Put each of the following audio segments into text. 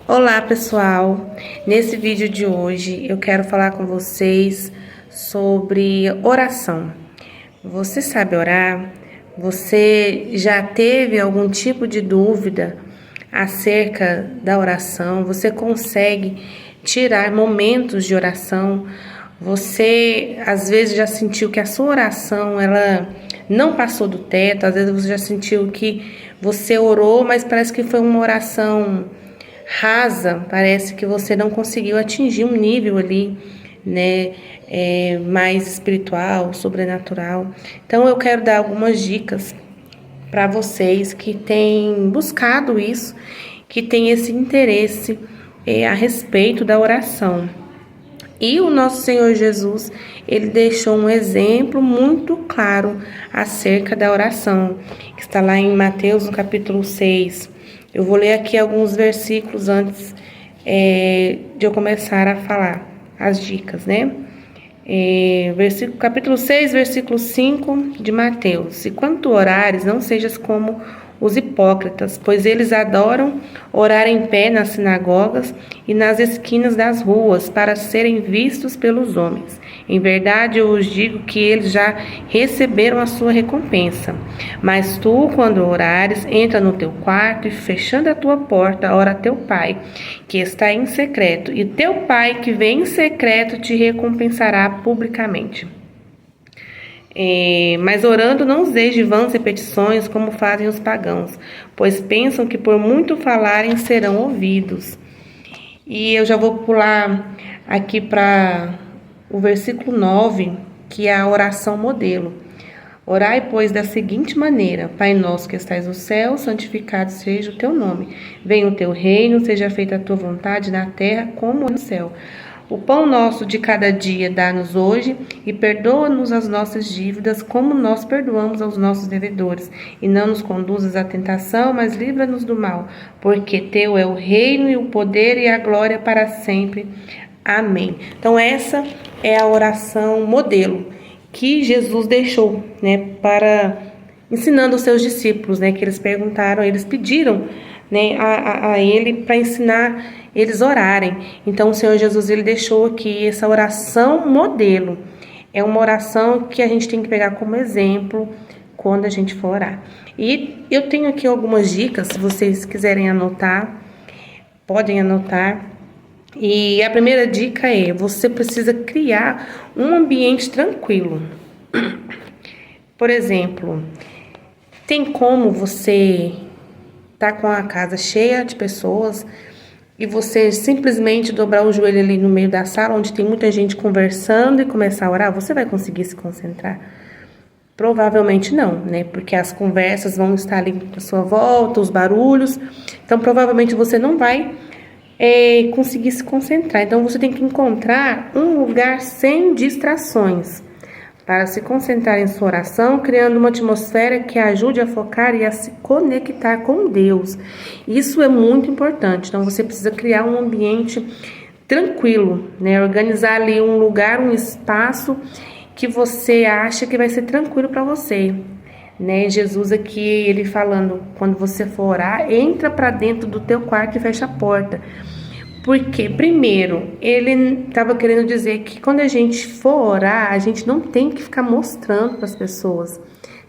Olá pessoal, nesse vídeo de hoje eu quero falar com vocês sobre oração. Você sabe orar? Você já teve algum tipo de dúvida acerca da oração? Você consegue tirar momentos de oração? Você às vezes já sentiu que a sua oração ela não passou do teto? Às vezes você já sentiu que você orou, mas parece que foi uma oração rasa, parece que você não conseguiu atingir um nível ali, né, mais espiritual, sobrenatural. Então eu quero dar algumas dicas para vocês que têm buscado isso, que têm esse interesse a respeito da oração. E o nosso Senhor Jesus, ele deixou um exemplo muito claro acerca da oração, que está lá em Mateus, no capítulo 6. Eu vou ler aqui alguns versículos antes de eu começar a falar as dicas, né? Capítulo 6, versículo 5 de Mateus. E quando tu orares, não sejas como os hipócritas, pois eles adoram orar em pé nas sinagogas e nas esquinas das ruas, para serem vistos pelos homens. Em verdade, eu vos digo que eles já receberam a sua recompensa. Mas tu, quando orares, entra no teu quarto e, fechando a tua porta, ora a teu Pai, que está em secreto, e teu Pai, que vem em secreto, te recompensará publicamente. Mas orando não useis de vãs repetições, como fazem os pagãos, pois pensam que por muito falarem serão ouvidos. E eu já vou pular aqui para o versículo 9, que é a oração modelo. Orai, pois, da seguinte maneira: Pai nosso que estais no céu, santificado seja o teu nome. Venha o teu reino, seja feita a tua vontade na terra como no céu. O pão nosso de cada dia dá-nos hoje, e perdoa-nos as nossas dívidas, como nós perdoamos aos nossos devedores. E não nos conduzas à tentação, mas livra-nos do mal, porque teu é o reino e o poder e a glória para sempre. Amém. Então essa é a oração modelo que Jesus deixou, né, para ensinando os seus discípulos, né, que eles perguntaram, eles pediram, né, a ele para ensinar eles orarem. Então o Senhor Jesus ele deixou aqui essa oração modelo. É uma oração que a gente tem que pegar como exemplo quando a gente for orar. E eu tenho aqui algumas dicas, se vocês quiserem anotar, podem anotar. E a primeira dica é: você precisa criar um ambiente tranquilo. Por exemplo, tem como você tá com a casa cheia de pessoas e você simplesmente dobrar o joelho ali no meio da sala, onde tem muita gente conversando, e começar a orar? Você vai conseguir se concentrar? Provavelmente não, né? Porque as conversas vão estar ali à sua volta, os barulhos. Então, provavelmente você não vai conseguir se concentrar. Então, você tem que encontrar um lugar sem distrações para se concentrar em sua oração, criando uma atmosfera que ajude a focar e a se conectar com Deus. Isso é muito importante. Então, você precisa criar um ambiente tranquilo, né? Organizar ali um lugar, um espaço que você acha que vai ser tranquilo para você, né? Jesus aqui, ele falando, quando você for orar, entra para dentro do teu quarto e fecha a porta. Porque, primeiro, ele estava querendo dizer que quando a gente for orar, a gente não tem que ficar mostrando para as pessoas,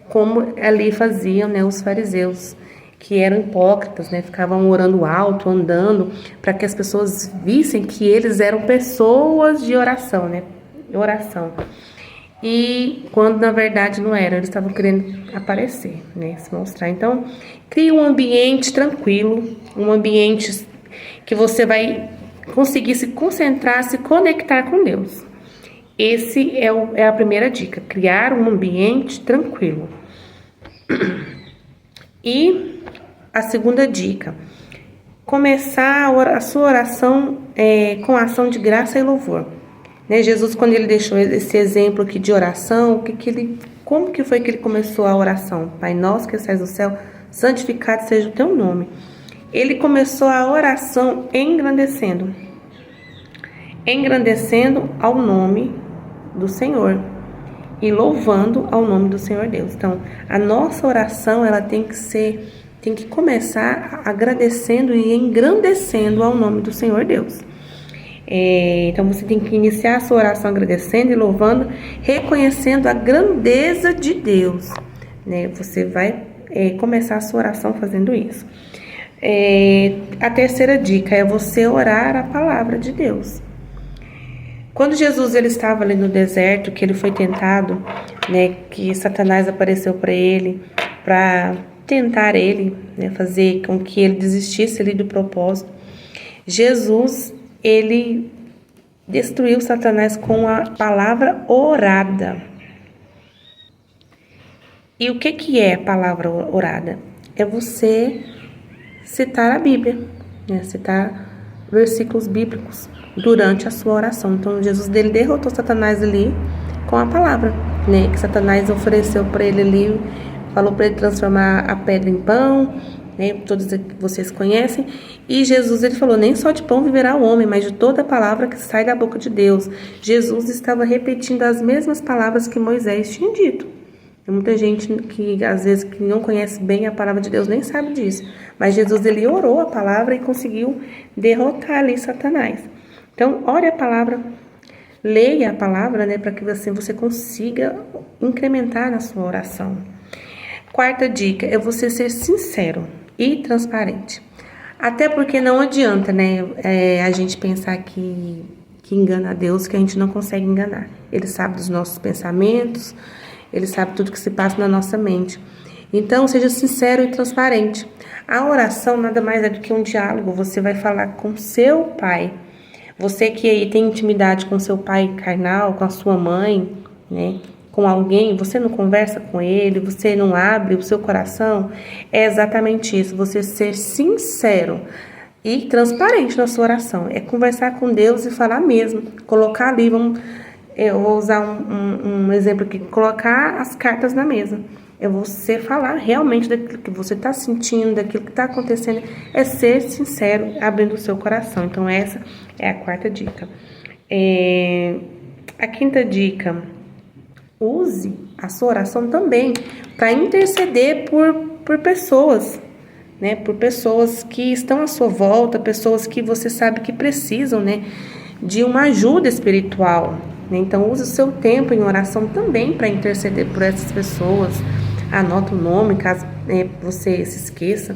como ali faziam, né, os fariseus, que eram hipócritas, né, ficavam orando alto, andando, para que as pessoas vissem que eles eram pessoas de oração, né, oração. E quando na verdade não era, eles estavam querendo aparecer, né, se mostrar. Então, crie um ambiente tranquilo, um ambiente que você vai conseguir se concentrar, se conectar com Deus. Esse é a primeira dica: criar um ambiente tranquilo. E a segunda dica: começar a sua oração com ação de graça e louvor. Né, Jesus, quando ele deixou esse exemplo aqui de oração, como que foi que ele começou a oração? Pai nosso que estais no céu, santificado seja o teu nome. Ele começou a oração engrandecendo ao nome do Senhor e louvando ao nome do Senhor Deus. Então, a nossa oração ela tem que tem que começar agradecendo e engrandecendo ao nome do Senhor Deus. Então você tem que iniciar a sua oração agradecendo e louvando, reconhecendo a grandeza de Deus, né? Você vai começar a sua oração fazendo isso. A terceira dica é você orar a palavra de Deus. Quando Jesus ele estava ali no deserto, que ele foi tentado, né, que Satanás apareceu para ele, para tentar ele, né, fazer com que ele desistisse ali do propósito, Jesus, ele destruiu Satanás com a palavra orada. E o que é a palavra orada? É você citar a Bíblia, né, citar versículos bíblicos durante a sua oração. Então, Jesus dele derrotou Satanás ali com a palavra, né, que Satanás ofereceu para ele ali, falou para ele transformar a pedra em pão, né, todos vocês conhecem, e Jesus ele falou, nem só de pão viverá o homem, mas de toda a palavra que sai da boca de Deus. Jesus estava repetindo as mesmas palavras que Moisés tinha dito. Tem muita gente que às vezes que não conhece bem a palavra de Deus nem sabe disso, mas Jesus ele orou a palavra e conseguiu derrotar ali Satanás. Então, ore a palavra, leia a palavra, né, para que você consiga incrementar na sua oração. Quarta dica é você ser sincero e transparente. Até porque não adianta, né, a gente pensar que engana a Deus, que a gente não consegue enganar. Ele sabe dos nossos pensamentos, ele sabe tudo que se passa na nossa mente. Então, seja sincero e transparente. A oração nada mais é do que um diálogo. Você vai falar com seu pai. Você que aí tem intimidade com seu pai carnal, com a sua mãe, né? Com alguém, você não conversa com ele, você não abre o seu coração. É exatamente isso, você ser sincero e transparente na sua oração. É conversar com Deus e falar mesmo. Colocar ali, eu vou usar um exemplo aqui, colocar as cartas na mesa. É você falar realmente daquilo que você está sentindo, daquilo que está acontecendo. É ser sincero, abrindo o seu coração. Então, essa é a quarta dica. A quinta dica, use a sua oração também para interceder por pessoas, né? Por pessoas que estão à sua volta, pessoas que você sabe que precisam, né, de uma ajuda espiritual. Então, use o seu tempo em oração também para interceder por essas pessoas. Anota o nome, caso você se esqueça.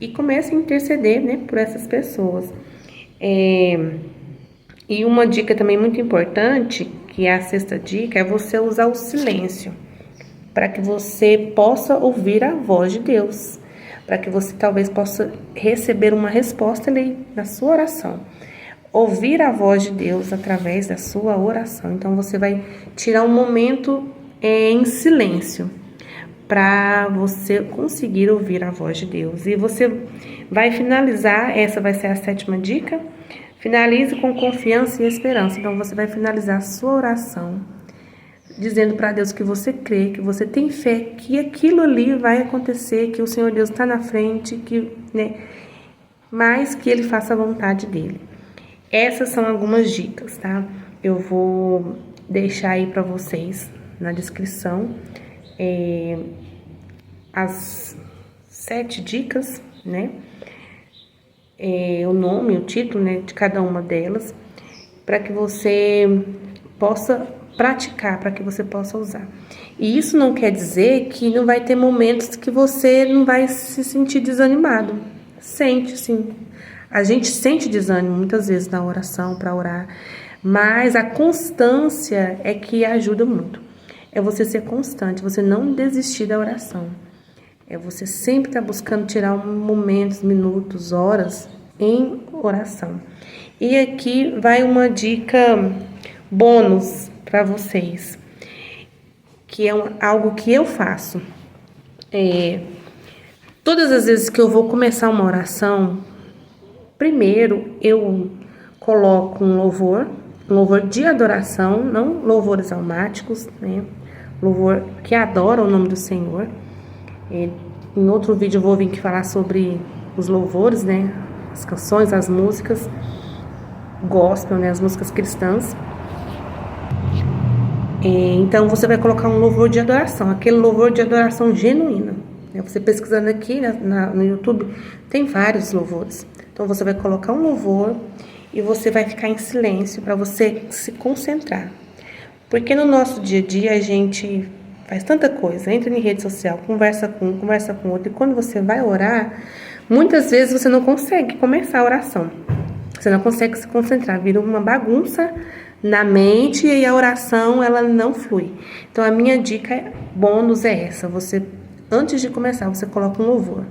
E comece a interceder, né, por essas pessoas. E uma dica também muito importante, que é a sexta dica, é você usar o silêncio. Para que você possa ouvir a voz de Deus. Para que você talvez possa receber uma resposta ali na sua oração. Ouvir a voz de Deus através da sua oração. Então, você vai tirar um momento em silêncio para você conseguir ouvir a voz de Deus. E você vai finalizar, essa vai ser a sétima dica, finalize com confiança e esperança. Então, você vai finalizar a sua oração dizendo para Deus que você crê, que você tem fé, que aquilo ali vai acontecer, que o Senhor Deus está na frente, mas que Ele faça a vontade dEle. Essas são algumas dicas, tá? Eu vou deixar aí para vocês na descrição as 7 dicas, né? O nome, o título, né, de cada uma delas, para que você possa praticar, para que você possa usar. E isso não quer dizer que não vai ter momentos que você não vai se sentir desanimado. Sente, sim. A gente sente desânimo muitas vezes na oração, para orar, mas a constância é que ajuda muito. É você ser constante, você não desistir da oração. É você sempre estar buscando tirar momentos, minutos, horas em oração. E aqui vai uma dica bônus para vocês, que é algo que eu faço. Todas as vezes que eu vou começar uma oração, primeiro eu coloco um louvor de adoração, não louvores almáticos, né? Louvor que adora o nome do Senhor. Em outro vídeo eu vou vir aqui falar sobre os louvores, né? As canções, as músicas gospel, né? As músicas cristãs. Então você vai colocar um louvor de adoração, aquele louvor de adoração genuína. né? Você pesquisando aqui no YouTube, tem vários louvores. Então, você vai colocar um louvor e você vai ficar em silêncio para você se concentrar. Porque no nosso dia a dia a gente faz tanta coisa, entra em rede social, conversa com um, conversa com outro, e quando você vai orar, muitas vezes você não consegue começar a oração. Você não consegue se concentrar, vira uma bagunça na mente e a oração ela não flui. Então a minha dica bônus é essa: você, antes de começar, você coloca um louvor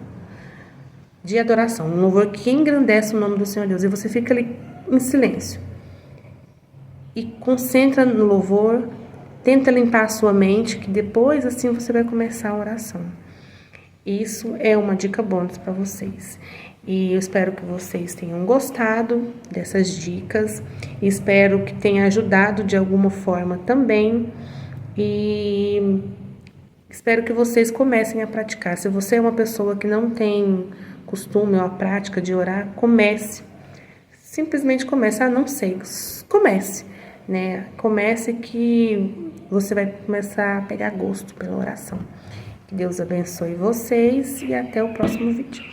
de adoração, um louvor que engrandece o nome do Senhor Deus, e você fica ali em silêncio e concentra no louvor, tenta limpar a sua mente, que depois assim você vai começar a oração. Isso é uma dica bônus para vocês. E eu espero que vocês tenham gostado dessas dicas. Espero que tenha ajudado de alguma forma também. E espero que vocês comecem a praticar. Se você é uma pessoa que não tem costume ou a prática de orar, comece. Simplesmente comece. Ah, não sei. Comece, né? Comece que você vai começar a pegar gosto pela oração. Que Deus abençoe vocês e até o próximo vídeo.